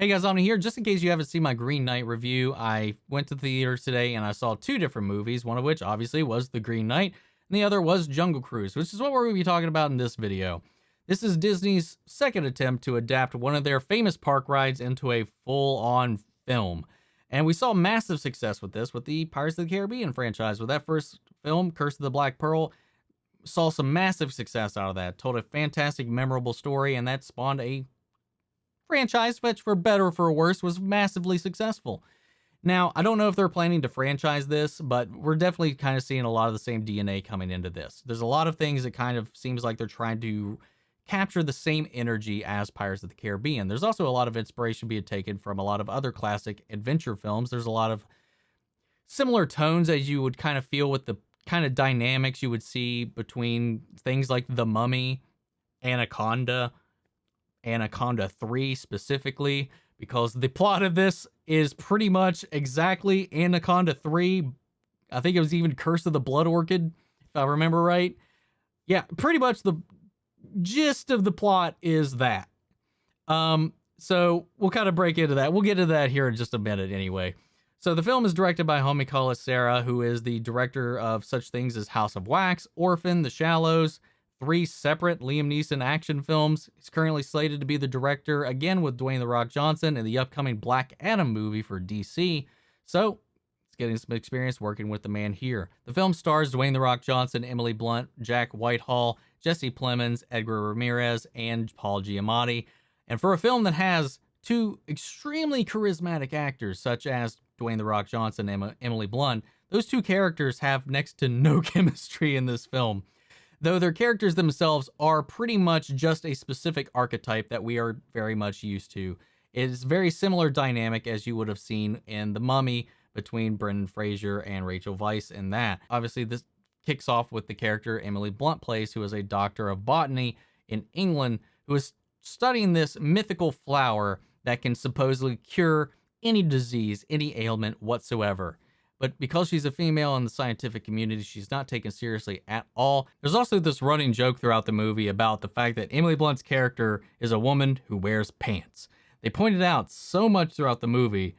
Hey guys, Omni here. Just in case you haven't seen my Green Knight review, I went to the theaters today and I saw two different movies, one of which obviously was The Green Knight, and the other was Jungle Cruise, which is what we're going to be talking about in this video. This is Disney's second attempt to adapt one of their famous park rides into a full-on film. And we saw massive success with this with the Pirates of the Caribbean franchise. With that first film, Curse of the Black Pearl, saw some massive success out of that. Told a fantastic, memorable story, and that spawned a franchise which, for better or for worse, was massively successful. Now, I don't know if they're planning to franchise this, but we're definitely kind of seeing a lot of the same DNA coming into this. There's a lot of things that kind of seems like they're trying to capture the same energy as Pirates of the Caribbean. There's also a lot of inspiration being taken from a lot of other classic adventure films. There's a lot of similar tones as you would kind of feel with the kind of dynamics you would see between things like The Mummy, Anaconda 3 specifically, because the plot of this is pretty much exactly Anaconda 3. I think it was even Curse of the Blood Orchid, if I remember right. Yeah, pretty much the gist of the plot is that. So we'll kind of break into that. We'll get to that here in just a minute anyway. So the film is directed by Jaume Collet-Serra, who is the director of such things as House of Wax, Orphan, The Shallows, 3 separate Liam Neeson action films. He's currently slated to be the director, again with Dwayne "The Rock" Johnson, in the upcoming Black Adam movie for DC. So, he's getting some experience working with the man here. The film stars Dwayne "The Rock" Johnson, Emily Blunt, Jack Whitehall, Jesse Plemons, Édgar Ramírez, and Paul Giamatti. And for a film that has 2 extremely charismatic actors, such as Dwayne "The Rock" Johnson and Emily Blunt, those 2 characters have next to no chemistry in this film, though their characters themselves are pretty much just a specific archetype that we are very much used to. It is very similar dynamic as you would have seen in The Mummy between Brendan Fraser and Rachel Weisz in that. Obviously, this kicks off with the character Emily Blunt plays, who is a doctor of botany in England, who is studying this mythical flower that can supposedly cure any disease, any ailment whatsoever. But because she's a female in the scientific community, she's not taken seriously at all. There's also this running joke throughout the movie about the fact that Emily Blunt's character is a woman who wears pants. They pointed out so much throughout the movie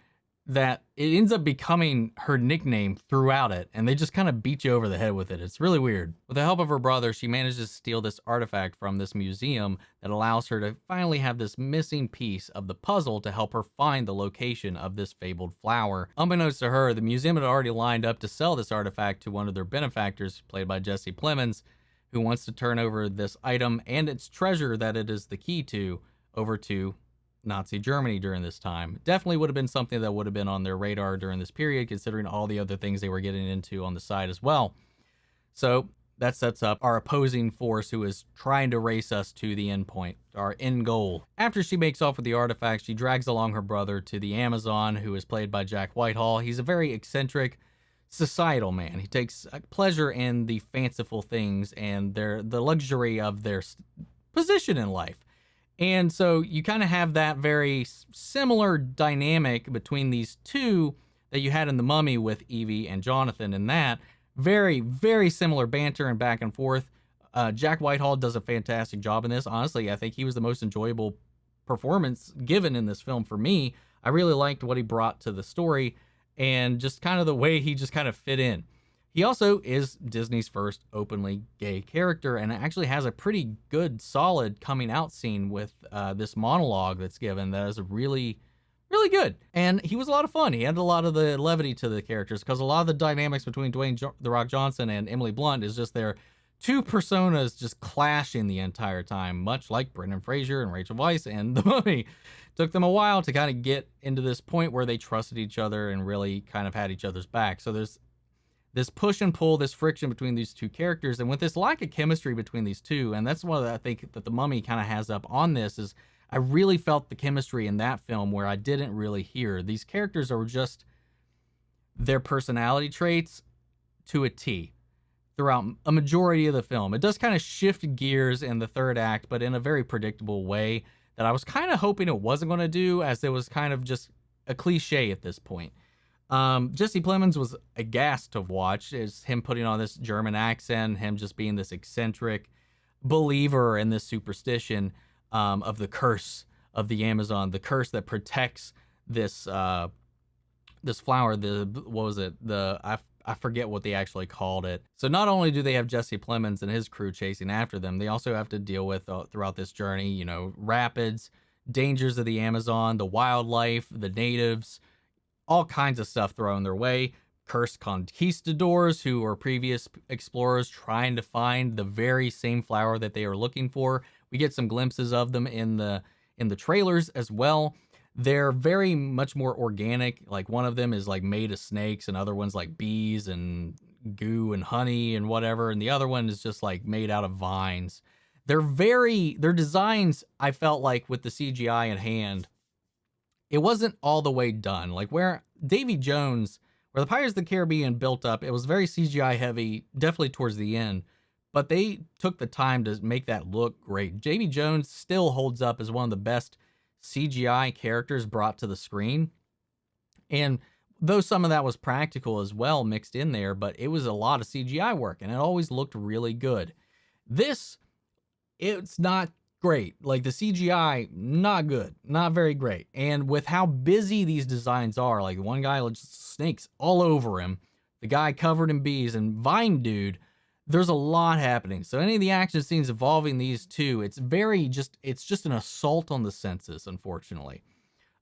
that it ends up becoming her nickname throughout it, and they just kind of beat you over the head with it. It's really weird. With the help of her brother, she manages to steal this artifact from this museum that allows her to finally have this missing piece of the puzzle to help her find the location of this fabled flower. Unbeknownst to her, the museum had already lined up to sell this artifact to one of their benefactors, played by Jesse Plemons, who wants to turn over this item and its treasure that it is the key to over to Nazi Germany during this time. Definitely would have been something that would have been on their radar during this period, considering all the other things they were getting into on the side as well. So that sets up our opposing force, who is trying to race us to the end point, our end goal. After she makes off with the artifact, she drags along her brother to the Amazon, who is played by Jack Whitehall. He's a very eccentric, societal man. He takes pleasure in the fanciful things and the luxury of their position in life. And so you kind of have that very similar dynamic between these two that you had in The Mummy with Evie and Jonathan, in that very, very similar banter and back and forth. Jack Whitehall does a fantastic job in this. Honestly, I think he was the most enjoyable performance given in this film for me. I really liked what he brought to the story and just kind of the way he just kind of fit in. He also is Disney's first openly gay character, and actually has a pretty good, solid coming out scene with this monologue that's given that is really, really good. And he was a lot of fun. He had a lot of the levity to the characters, because a lot of the dynamics between Dwayne "The Rock" Johnson and Emily Blunt is just their 2 personas just clashing the entire time, much like Brendan Fraser and Rachel Weisz and The Mummy. Took them a while to kind of get into this point where they trusted each other and really kind of had each other's back. So there's this push and pull, this friction between these 2 characters, and with this lack of chemistry between these 2, and that's what I think that The Mummy kind of has up on this, is I really felt the chemistry in that film where I didn't really hear. These characters are just their personality traits to a T throughout a majority of the film. It does kind of shift gears in the 3rd act, but in a very predictable way that I was kind of hoping it wasn't going to do, as it was kind of just a cliche at this point. Jesse Plemons was aghast to watch, is him putting on this German accent, him just being this eccentric believer in this superstition of the curse of the Amazon, the curse that protects this this flower. What was it? I forget what they actually called it. So not only do they have Jesse Plemons and his crew chasing after them, they also have to deal with throughout this journey, you know, rapids, dangers of the Amazon, the wildlife, the natives, all kinds of stuff thrown their way. Cursed conquistadors who are previous explorers trying to find the very same flower that they are looking for. We get some glimpses of them in the trailers as well. They're very much more organic. Like one of them is like made of snakes, and other one's like bees and goo and honey and whatever, and the other one is just like made out of vines. Their designs, I felt like with the CGI in hand, it wasn't all the way done. Like where Davy Jones, where the Pirates of the Caribbean built up, it was very CGI heavy, definitely towards the end, but they took the time to make that look great. Davy Jones still holds up as one of the best CGI characters brought to the screen. And though some of that was practical as well mixed in there, but it was a lot of CGI work and it always looked really good. This, it's not great. Like the CGI, not good, not very great. And with how busy these designs are, like one guy, just snakes all over him, the guy covered in bees, and Vine Dude, there's a lot happening. So any of the action scenes involving these two, it's just an assault on the senses, unfortunately.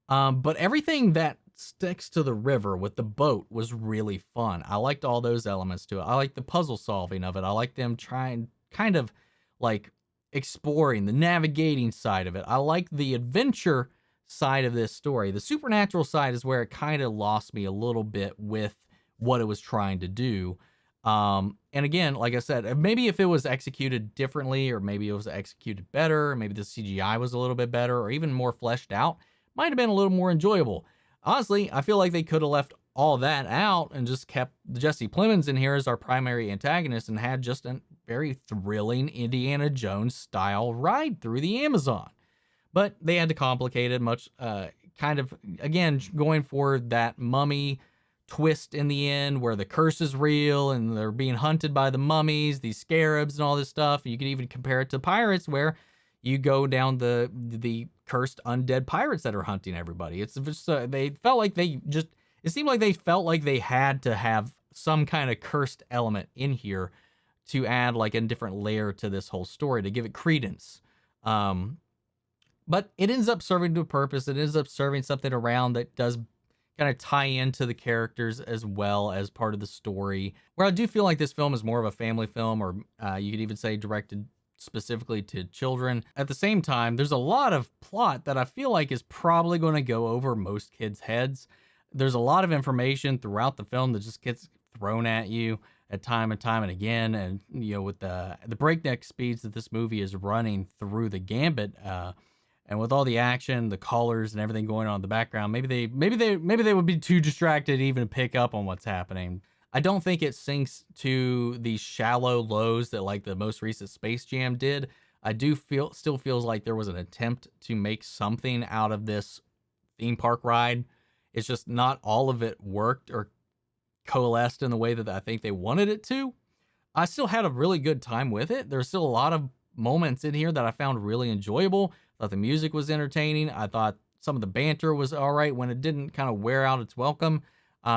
But everything that sticks to the river with the boat was really fun. I liked all those elements to it. I liked the puzzle solving of it. I liked them trying kind of like exploring the navigating side of it. I like the adventure side of this story. The supernatural side is where it kind of lost me a little bit with what it was trying to do. And again, like I said, maybe if it was executed differently, or maybe it was executed better, maybe the CGI was a little bit better, or even more fleshed out, might have been a little more enjoyable. Honestly, I feel like they could have left all that out and just kept Jesse Plemons in here as our primary antagonist and had just a very thrilling Indiana Jones style ride through the Amazon. But they had to complicate it much, kind of, again, going for that mummy twist in the end where the curse is real and they're being hunted by the mummies, these scarabs and all this stuff. You can even compare it to Pirates where you go down the cursed undead pirates that are hunting everybody. It's just, they felt like it seemed like they felt like they had to have some kind of cursed element in here to add like a different layer to this whole story to give it credence. But it ends up serving to a purpose. It ends up serving something around that does kind of tie into the characters as well as part of the story, where I do feel like this film is more of a family film, or you could even say directed specifically to children. At the same time, there's a lot of plot that I feel like is probably going to go over most kids' heads. There's a lot of information throughout the film that just gets thrown at you at time and time and again. And, you know, with the breakneck speeds that this movie is running through the gambit, and with all the action, the colors and everything going on in the background, maybe they would be too distracted to even pick up on what's happening. I don't think it sinks to the shallow lows that like the most recent Space Jam did. I do still feels like there was an attempt to make something out of this theme park ride. It's just not all of it worked or coalesced in the way that I think they wanted it to. I still had a really good time with it. There's still a lot of moments in here that I found really enjoyable. I thought the music was entertaining. I thought some of the banter was all right when it didn't kind of wear out its welcome.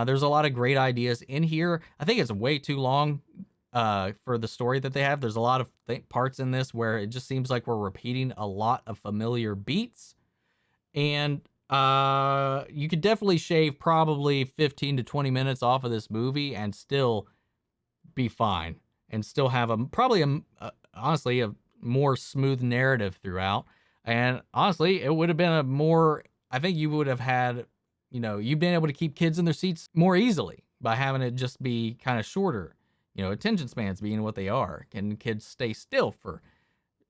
There's a lot of great ideas in here. I think it's way too long for the story that they have. There's a lot of parts in this where it just seems like we're repeating a lot of familiar beats. And you could definitely shave probably 15 to 20 minutes off of this movie and still be fine. And still have honestly, a more smooth narrative throughout. And honestly, it would have been I think you would have had, you've been able to keep kids in their seats more easily by having it just be kind of shorter. Attention spans being what they are. Can kids stay still for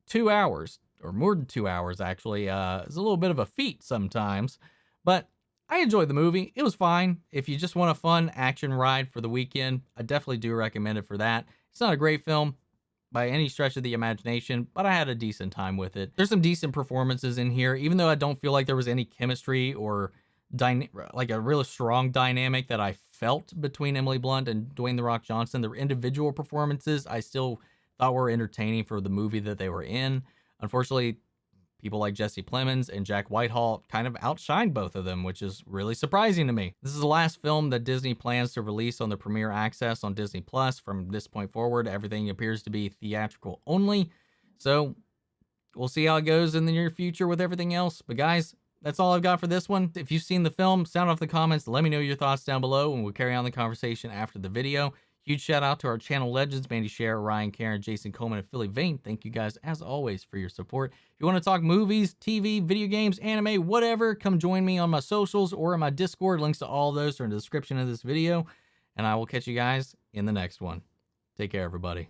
2 hours or more than 2 hours, actually? It's a little bit of a feat sometimes, but I enjoyed the movie. It was fine. If you just want a fun action ride for the weekend, I definitely do recommend it for that. It's not a great film by any stretch of the imagination, but I had a decent time with it. There's some decent performances in here, even though I don't feel like there was any chemistry or like a really strong dynamic that I felt between Emily Blunt and Dwayne "The Rock" Johnson. Their individual performances I still thought were entertaining for the movie that they were in. Unfortunately, people like Jesse Plemons and Jack Whitehall kind of outshined both of them, which is really surprising to me. This is the last film that Disney plans to release on the Premiere Access on Disney Plus. From this point forward, everything appears to be theatrical only. So we'll see how it goes in the near future with everything else. But guys, that's all I've got for this one. If you've seen the film, sound off the comments. Let me know your thoughts down below, and we'll carry on the conversation after the video. Huge shout out to our channel legends, Mandy Share, Ryan Karen, Jason Coleman, and Philly Vane. Thank you guys, as always, for your support. If you want to talk movies, TV, video games, anime, whatever, come join me on my socials or in my Discord. Links to all those are in the description of this video. And I will catch you guys in the next one. Take care, everybody.